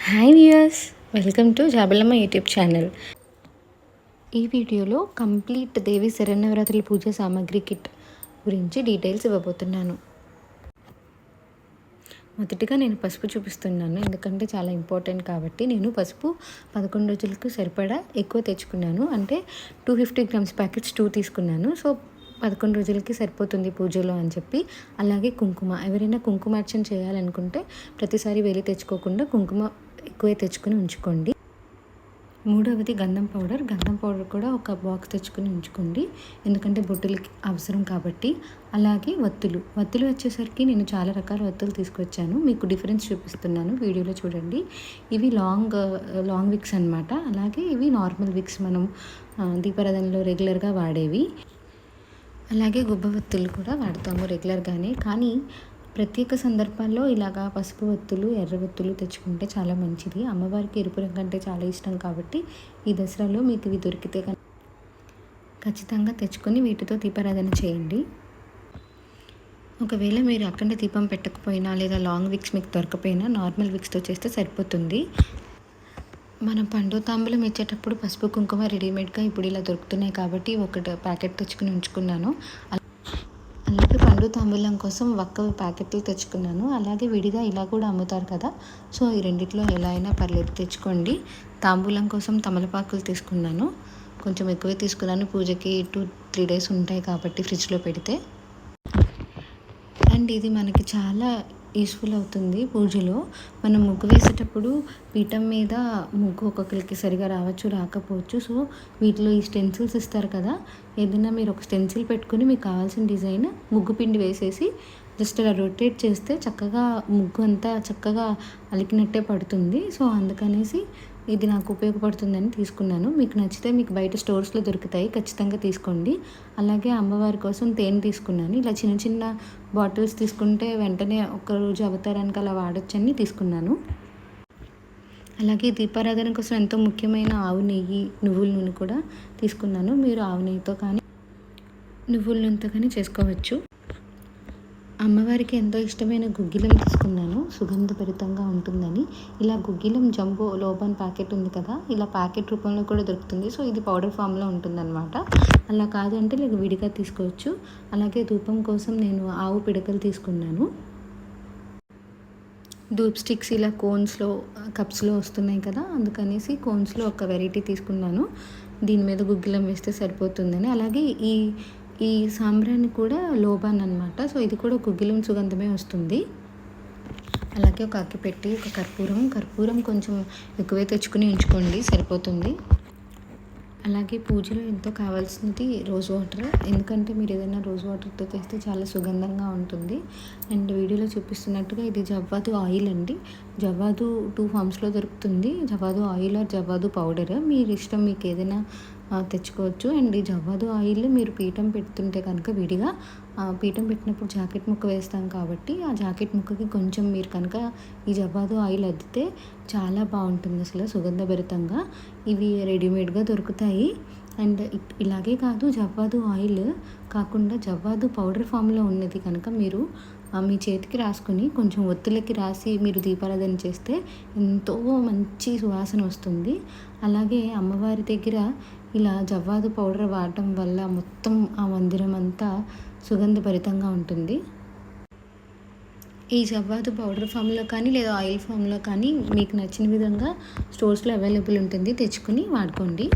Hi viewers, welcome to జాబిలమ్మ YouTube channel. ఈ వీడియోలో కంప్లీట్ దేవి శరన్నవరాత్రుల పూజ సామాగ్రి కిట్ గురించి డీటెయిల్స్ ఇవ్వబోతున్నాను. మొదటిగా నేను పసుపు చూపిస్తున్నాను, ఎందుకంటే చాలా ఇంపార్టెంట్ కాబట్టి. నేను పసుపు 11 రోజులకు సరిపడా ఎక్కువ తెచ్చుకున్నాను. అంటే 250 గ్రామ్స్ ప్యాకెట్స్ 2 తీసుకున్నాను. సో 11 రోజులకి సరిపోతుంది పూజలో అని చెప్పి. అలాగే కుంకుమ, ఎవరైనా కుంకుమార్చన చేయాలనుకుంటే ప్రతిసారి వెళ్ళి తెచ్చుకోకుండా కుంకుమ ఎక్కువే తెచ్చుకొని ఉంచుకోండి. మూడవది గంధం పౌడర్ కూడా ఒక బాక్స్ తెచ్చుకొని ఉంచుకోండి, ఎందుకంటే బొట్టులకి అవసరం కాబట్టి. అలాగే వత్తులు వచ్చేసరికి నేను చాలా రకాల వత్తులు తీసుకొచ్చాను, మీకు డిఫరెన్స్ చూపిస్తున్నాను, వీడియోలో చూడండి. ఇవి లాంగ్ విక్స్ అనమాట. అలాగే ఇవి నార్మల్ విక్స్, మనం దీపారాధనలో రెగ్యులర్గా వాడేవి. అలాగే గుబ్బ వత్తులు కూడా వాడతాము రెగ్యులర్గానే, కానీ ప్రత్యేక సందర్భాల్లో ఇలాగా పసుపు ఒత్తులు, ఎర్ర ఒత్తులు తెచ్చుకుంటే చాలా మంచిది. అమ్మవారికి ఎరుపు రంగు అంటే చాలా ఇష్టం కాబట్టి ఈ దసరాలో మీకు ఇవి దొరికితే ఖచ్చితంగా తెచ్చుకొని వీటితో దీపారాధన చేయండి. ఒకవేళ మీరు అఖండ దీపం పెట్టకపోయినా లేదా లాంగ్ విక్స్ మీకు దొరకపోయినా నార్మల్ విక్స్తో చేస్తే సరిపోతుంది. మనం పండు తాంబూలం ఇచ్చేటప్పుడు పసుపు కుంకుమ రెడీమేడ్గా ఇప్పుడు ఇలా దొరుకుతున్నాయి కాబట్టి ఒకటి ప్యాకెట్ తెచ్చుకుని ఉంచుకున్నాను. అలాగే పండు తాంబూలం కోసం ఒక్క ప్యాకెట్లు తెచ్చుకున్నాను. అలాగే విడిగా ఇలా కూడా అమ్ముతారు కదా, సో ఈ రెండిట్లో ఎలా అయినా పర్లేదు తెచ్చుకోండి. తాంబూలం కోసం తమలపాకులు తీసుకున్నాను, కొంచెం ఎక్కువే తీసుకున్నాను. పూజకి 2-3 డేస్ ఉంటాయి కాబట్టి ఫ్రిడ్జ్లో పెడితే. అండ్ ఇది మనకి చాలా యూస్ఫుల్ అవుతుంది పూజలో. మనం ముగ్గు వేసేటప్పుడు పీఠం మీద ముగ్గు ఒక్కొక్కరికి సరిగా రావచ్చు, రాకపోవచ్చు. సో వీటిలో ఈ స్టెన్సిల్స్ ఇస్తారు కదా, ఏదైనా మీరు ఒక స్టెన్సిల్ పెట్టుకుని మీకు కావాల్సిన డిజైన్ ముగ్గు పిండి వేసేసి జస్ట్ అలా రొటేట్ చేస్తే చక్కగా ముగ్గు అంతా చక్కగా అలికినట్టే పడుతుంది. సో అందుకనేసి ఇది నాకు ఉపయోగపడుతుందని తీసుకున్నాను. మీకు నచ్చితే మీకు బయట స్టోర్స్లో దొరుకుతాయి, ఖచ్చితంగా తీసుకోండి. అలాగే అమ్మవారి కోసం తేనె తీసుకున్నాను. ఇలా చిన్న చిన్న బాటిల్స్ తీసుకుంటే వెంటనే ఒక్కరోజు అవతారానికి అలా వాడొచ్చని తీసుకున్నాను. అలాగే దీపారాధన కోసం ఎంతో ముఖ్యమైన ఆవు నెయ్యి, నువ్వుల నూనె కూడా తీసుకున్నాను. మీరు ఆవు నెయ్యితో కానీ నువ్వుల నూనెతో కానీ చేసుకోవచ్చు. అమ్మవారికి ఎంతో ఇష్టమైన గుగ్గిలం తీసుకున్నాను, సుగంధభరితంగా ఉంటుందని. ఇలా గుగ్గిలం జంబో లోబన్ ప్యాకెట్ ఉంది కదా, ఇలా ప్యాకెట్ రూపంలో కూడా దొరుకుతుంది. సో ఇది పౌడర్ ఫామ్లో ఉంటుందన్నమాట. అలా కాదంటే లేక విడిగా తీసుకోవచ్చు. అలాగే ధూపం కోసం నేను ఆవు పిడకలు తీసుకున్నాను. ధూప్ స్టిక్స్ ఇలా కోన్స్లో కప్స్లో వస్తున్నాయి కదా, అందుకనేసి కోన్స్లో ఒక వెరైటీ తీసుకున్నాను. దీని మీద గుగ్గిలం వేస్తే సరిపోతుందని. అలాగే ఈ సాంబ్రాన్ని కూడా లోబాన్ అనమాట. సో ఇది కూడా గుగ్గిలం సుగంధమే వస్తుంది. అలాగే ఒక అగ్గిపెట్టి, ఒక కర్పూరం కొంచెం ఎక్కువే తెచ్చుకుని ఉంచుకోండి, సరిపోతుంది. అలాగే పూజలో ఎంతో కావాల్సినది రోజ్ వాటర్, ఎందుకంటే మీరు ఏదైనా రోజ్ వాటర్తో చేస్తే చాలా సుగంధంగా ఉంటుంది. అండ్ వీడియోలో చూపిస్తున్నట్టుగా ఇది జవ్వాదు ఆయిల్ అండి. జవ్వాదు 2 ఫామ్స్లో దొరుకుతుంది, జవ్వాదు ఆయిల్ ఆర్ జవ్వాదు పౌడర్, మీరు ఇష్టం, మీకు ఏదైనా తెచ్చుకోవచ్చు. అండ్ ఈ జవ్వాదు ఆయిల్ మీరు పీఠం పెడుతుంటే కనుక విడిగా పీఠం పెట్టినప్పుడు జాకెట్ ముక్క వేస్తాం కాబట్టి ఆ జాకెట్ ముక్కకి కొంచెం మీరు కనుక ఈ జవ్వాదు ఆయిల్ అద్దితే చాలా బాగుంటుంది, అసలు సుగంధభరితంగా. ఇవి రెడీమేడ్గా దొరుకుతాయి. అండ్ ఇలాగే కాదు, జవ్వాదు ఆయిల్ కాకుండా జవ్వాదు పౌడర్ ఫామ్లో ఉన్నది కనుక మీరు మీ చేతికి రాసుకొని కొంచెం ఒత్తులకి రాసి మీరు దీపారాధన చేస్తే ఎంతో మంచి సువాసన వస్తుంది. అలాగే అమ్మవారి దగ్గర ఇలా జవ్వాదు పౌడర్ వాడటం వల్ల మొత్తం ఆ మందిరం అంతా సుగంధభరితంగా ఉంటుంది. ఈ జవ్వాదు పౌడర్ ఫామ్లో కానీ లేదా ఆయిల్ ఫామ్లో కానీ మీకు నచ్చిన విధంగా స్టోర్స్లో అవైలబుల్ ఉంటుంది, తెచ్చుకుని వాడుకోండి.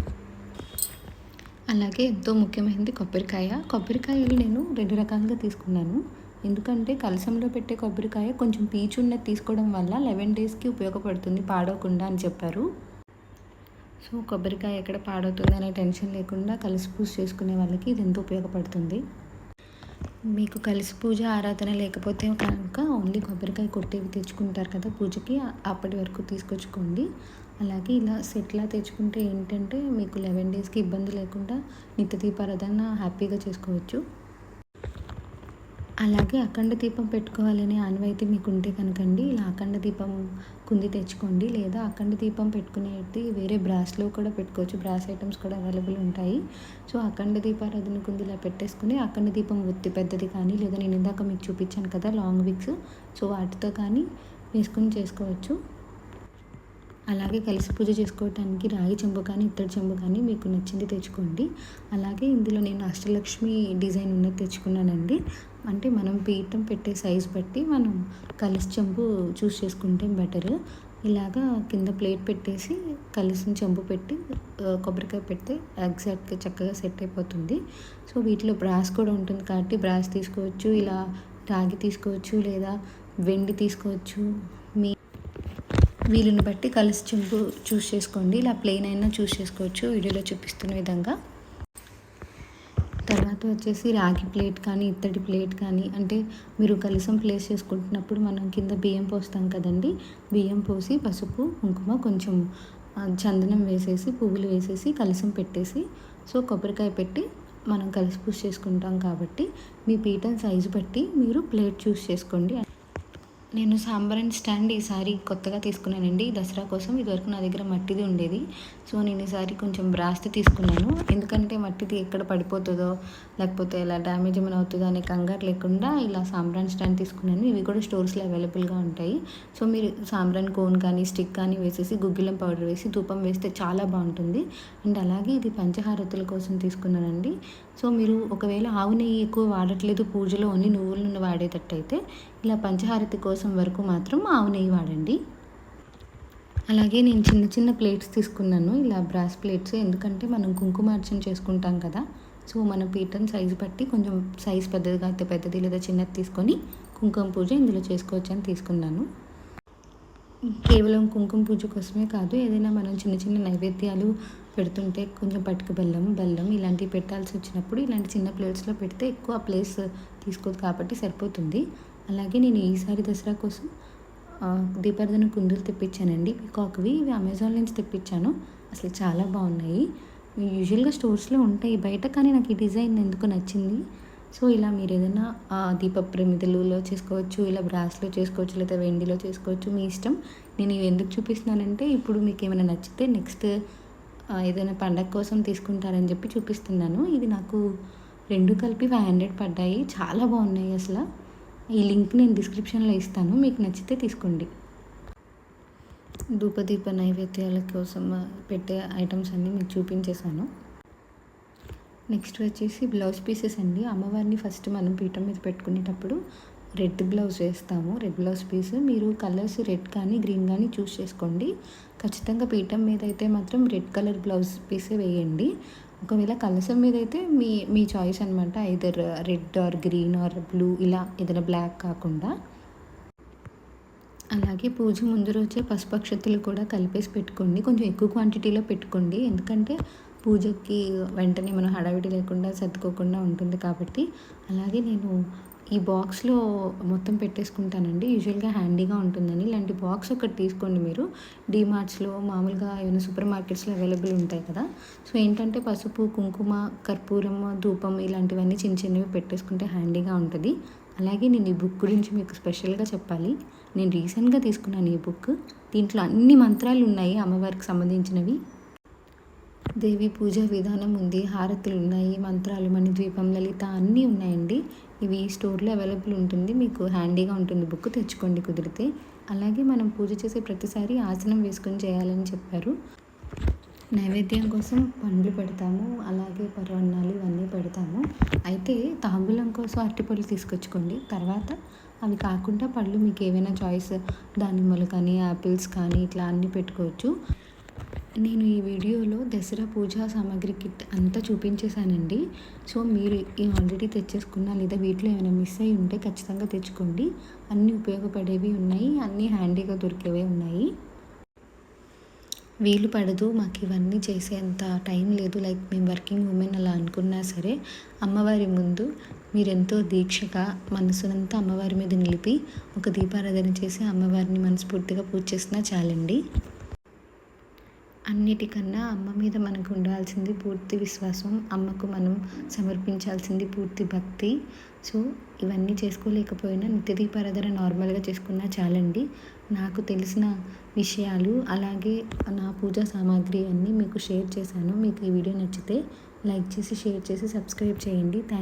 అలాగే ఎంతో ముఖ్యమైనది కొబ్బరికాయలు నేను 2 రకాలుగా తీసుకున్నాను. ఎందుకంటే కలశంలో పెట్టే కొబ్బరికాయ కొంచెం పీచు ఉన్నది తీసుకోవడం వల్ల 11 డేస్కి ఉపయోగపడుతుంది, పాడవకుండా అని చెప్పారు. సో కొబ్బరికాయ ఎక్కడ పాడవుతుంది అనే టెన్షన్ లేకుండా కలిసి పూజ చేసుకునే వాళ్ళకి ఇది ఎంతో ఉపయోగపడుతుంది. మీకు కలిసి పూజ ఆరాధన లేకపోతే కనుక ఓన్లీ కొబ్బరికాయ కొట్టేవి తెచ్చుకుంటారు కదా పూజకి, అప్పటి వరకు తీసుకొచ్చుకోండి. అలాగే ఇలా సెట్లా తెచ్చుకుంటే ఏంటంటే మీకు 11 డేస్కి ఇబ్బంది లేకుండా నిత్య దీపారాధన హ్యాపీగా చేసుకోవచ్చు. అలాగే అఖండ దీపం పెట్టుకోవాలనే ఆనవాయితీ మీకు ఉంటే కనుకండి ఇలా అఖండ దీపం కుంది తెచ్చుకోండి, లేదా అఖండ దీపం పెట్టుకునేది వేరే బ్రాస్లో కూడా పెట్టుకోవచ్చు, బ్రాస్ ఐటమ్స్ కూడా అవైలబుల్ ఉంటాయి. సో అఖండ దీపారాధన కుంది ఇలా పెట్టేసుకుని అఖండ దీపం ఒత్తి పెద్దది కానీ, లేదా నేను ఇందాక మీకు చూపించాను కదా లాంగ్ విక్స్, సో వాటితో కానీ వేసుకుని చేసుకోవచ్చు. అలాగే కలిసి పూజ చేసుకోవటానికి రాగి చెంబు కానీ ఇత్తడి చెంబు కానీ మీకు నచ్చింది తెచ్చుకోండి. అలాగే ఇందులో నేను అష్టలక్ష్మి డిజైన్ ఉన్నది తెచ్చుకున్నానండి. అంటే మనం పీఠం పెట్టే సైజ్ బట్టి మనం కలిసి చెంబు చూస్ చేసుకుంటే బెటర్. ఇలాగా కింద ప్లేట్ పెట్టేసి కలిసిన చెంబు పెట్టి కొబ్బరికాయ పెడితే ఎగ్జాక్ట్గా చక్కగా సెట్ అయిపోతుంది. సో వీటిలో బ్రాస్ కూడా ఉంటుంది కాబట్టి బ్రాస్ తీసుకోవచ్చు, ఇలా రాగి తీసుకోవచ్చు, లేదా వెండి తీసుకోవచ్చు. మీ వీలుని బట్టి కలిసి చెంబు చూస్ చేసుకోండి. ఇలా ప్లెయిన్ అయినా చూస్ చేసుకోవచ్చు వీడియోలో చూపిస్తున్న విధంగా. తర్వాత వచ్చేసి రాగి ప్లేట్ కానీ ఇత్తడి ప్లేట్ కానీ, అంటే మీరు కలశం ప్లేస్ చేసుకుంటున్నప్పుడు మనం కింద బియ్యం పోస్తాం కదండి, బియ్యం పోసి పసుపు కుంకుమ కొంచెం చందనం వేసేసి పువ్వులు వేసేసి కలశం పెట్టేసి సో కొబ్బరికాయ పెట్టి మనం కలిసి పూజ చేసుకుంటాం కాబట్టి మీ పీఠం సైజు బట్టి మీరు ప్లేట్ చూస్ చేసుకోండి. నేను సాంబ్రాణి స్టాండ్ ఈసారి కొత్తగా తీసుకున్నానండి దసరా కోసం. ఇదివరకు నా దగ్గర మట్టిది ఉండేది. సో నేను ఈసారి కొంచెం బ్రాస్ది తీసుకున్నాను. ఎందుకంటే మట్టిది ఎక్కడ పడిపోతుందో లేకపోతే ఇలా డ్యామేజ్ ఏమైనా అవుతుందో అనే కంగారు లేకుండా ఇలా సాంబ్రాణి స్టాండ్ తీసుకున్నాను. ఇవి కూడా స్టోర్స్లో అవైలబుల్గా ఉంటాయి. సో మీరు సాంబ్రాణి కోన్ కానీ స్టిక్ కానీ వేసేసి గుగ్గిలం పౌడర్ వేసి ధూపం వేస్తే చాలా బాగుంటుంది. అండ్ అలాగే ఇది పంచహారతుల కోసం తీసుకున్నానండి. సో మీరు ఒకవేళ ఆవు నెయ్యి ఎక్కువ వాడట్లేదు, పూజలో ఓన్లీ నువ్వుల నూనె వాడేటట్టయితే ఇలా పంచహారతి కోసం వరకు మాత్రం ఆవు నెయ్యి వాడండి. అలాగే నేను చిన్న చిన్న ప్లేట్స్ తీసుకున్నాను, ఇలా బ్రాస్ ప్లేట్స్. ఎందుకంటే మనం కుంకుమార్చన చేసుకుంటాం కదా, సో మన పీఠం సైజు బట్టి కొంచెం సైజ్ పెద్దదిగా అయితే పెద్దది లేదా చిన్నది తీసుకొని కుంకుమ పూజ ఇందులో చేసుకోవచ్చు అని తీసుకున్నాను. కేవలం కుంకుమ పూజ కోసమే కాదు, ఏదైనా మనం చిన్న చిన్న నైవేద్యాలు పెడుతుంటే కొంచెం పటిక బెల్లం ఇలాంటివి పెట్టాల్సి వచ్చినప్పుడు ఇలాంటి చిన్న ప్లేట్స్లో పెడితే ఎక్కువ ప్లేస్ తీసుకోదు కాబట్టి సరిపోతుంది. అలాగే నేను ఈసారి దసరా కోసం దీపారాధన కుందులు తెప్పించానండి, పీకాక్వి. ఇవి అమెజాన్ నుంచి తెప్పించాను. అసలు చాలా బాగున్నాయి. యూజువల్గా స్టోర్స్లో ఉంటాయి బయట, కానీ నాకు ఈ డిజైన్ ఎందుకు నచ్చింది. సో ఇలా మీరు ఏదైనా దీప ప్రమిదలలో చేసుకోవచ్చు, ఇలా బ్రాస్లో చేసుకోవచ్చు, లేదా వెండిలో చేసుకోవచ్చు, మీ ఇష్టం. నేను ఇవి ఎందుకు చూపిస్తున్నానంటే ఇప్పుడు మీకు ఏమైనా నచ్చితే నెక్స్ట్ ఏదైనా పండగ కోసం తీసుకుంటారని చెప్పి చూపిస్తున్నాను. ఇది నాకు రెండు కలిపి 500 పడ్డాయి. చాలా బాగున్నాయి అసలు. ఈ లింక్ నేను డిస్క్రిప్షన్లో ఇస్తాను, మీకు నచ్చితే తీసుకోండి. ధూపదీప నైవేద్యాల కోసం పెట్టే ఐటమ్స్ అన్నీ మీకు చూపించేశాను. నెక్స్ట్ వచ్చేసి బ్లౌజ్ పీసెస్ అండి. అమ్మవారిని ఫస్ట్ మనం పీఠం మీద పెట్టుకునేటప్పుడు రెడ్ బ్లౌజ్ వేస్తాము. రెడ్ బ్లౌజ్ పీస్ మీరు కలర్స్ రెడ్ కానీ గ్రీన్ కానీ చూస్ చేసుకోండి. ఖచ్చితంగా పీఠం మీద అయితే మాత్రం రెడ్ కలర్ బ్లౌజ్ పీసే వేయండి. ఒకవేళ కలసం మీద అయితే మీ చాయిస్ అనమాట, either red or green or blue, ఇలా ఏదైనా బ్లాక్ కాకుండా. అలాగే పూజ ముందు రోజే పసుపు అక్షతలు కూడా కలిపేసి పెట్టుకోండి. కొంచెం ఎక్కువ క్వాంటిటీలో పెట్టుకోండి, ఎందుకంటే పూజకి వెంటనే మనం హడావిడి లేకుండా సర్దుకోకుండా ఉంటుంది కాబట్టి. అలాగే నేను ఈ బాక్స్లో మొత్తం పెట్టేసుకుంటానండి, యూజువల్గా హ్యాండీగా ఉంటుందని. ఇలాంటి బాక్స్ ఒకటి తీసుకోండి మీరు. డీమార్ట్స్లో మామూలుగా ఏమైనా సూపర్ మార్కెట్స్లో అవైలబుల్ ఉంటాయి కదా. సో ఏంటంటే పసుపు కుంకుమ కర్పూరం ధూపం ఇలాంటివన్నీ చిన్న చిన్నవి పెట్టేసుకుంటే హ్యాండీగా ఉంటుంది. అలాగే నేను ఈ బుక్ గురించి మీకు స్పెషల్గా చెప్పాలి. నేను రీసెంట్గా తీసుకున్నాను ఈ బుక్. దీంట్లో అన్ని మంత్రాలు ఉన్నాయి అమ్మవారికి సంబంధించినవి. దేవి పూజ విధానం ఉంది, హారతులు ఉన్నాయి, మంత్రాలు, మణిద్వీపం, లలిత అన్నీ ఉన్నాయండి. ఇవి స్టోర్లో అవైలబుల్ ఉంటుంది, మీకు హ్యాండీగా ఉంటుంది బుక్. తెచ్చుకోండి కుదిరితే. అలాగే మనం పూజ చేసే ప్రతిసారి ఆసనం వేసుకొని చేయాలని చెప్పారు. నైవేద్యం కోసం పండ్లు పెడతాము, అలాగే పరవన్నాలు ఇవన్నీ పెడతాము. అయితే తాంబూలం కోసం అరటిపళ్ళు తీసుకొచ్చుకోండి. తర్వాత అవి కాకుండా పళ్ళు మీకు ఏవైనా చాయిస్, దానిమ్మలు కానీ యాపిల్స్ కానీ ఇట్లా అన్నీ పెట్టుకోవచ్చు. నేను ఈ వీడియోలో దసరా పూజా సామాగ్రి కిట్ అంతా చూపించేశానండి. సో మీరు ఆల్రెడీ తెచ్చేసుకున్నా లేదా వీటిలో ఏమైనా మిస్ అయ్యి ఉంటే ఖచ్చితంగా తెచ్చుకోండి. అన్నీ ఉపయోగపడేవి ఉన్నాయి, అన్నీ హ్యాండీగా దొరికేవే ఉన్నాయి. వీలు పడదు, మాకు ఇవన్నీ చేసేంత టైం లేదు, లైక్ మేము వర్కింగ్ ఉమెన్ అలా అనుకున్నా సరే అమ్మవారి ముందు మీరెంతో దీక్షగా మనసునంతా అమ్మవారి మీద నిలిపి ఒక దీపారాధన చేసి అమ్మవారిని మనస్ఫూర్తిగా పూజ చేసినా చాలండి. అన్నిటికన్నా అమ్మ మీద మనకు ఉండాల్సింది పూర్తి విశ్వాసం, అమ్మకు మనం సమర్పించాల్సింది పూర్తి భక్తి. సో ఇవన్నీ చేసుకోలేకపోయినా నిత్య దీపారాధన నార్మల్గా చేసుకున్నా చాలండి. నాకు తెలిసిన విషయాలు అలాగే నా పూజా సామాగ్రి అన్నీ మీకు షేర్ చేశాను. మీకు ఈ వీడియో నచ్చితే లైక్ చేసి షేర్ చేసి సబ్స్క్రైబ్ చేయండి. థ్యాంక్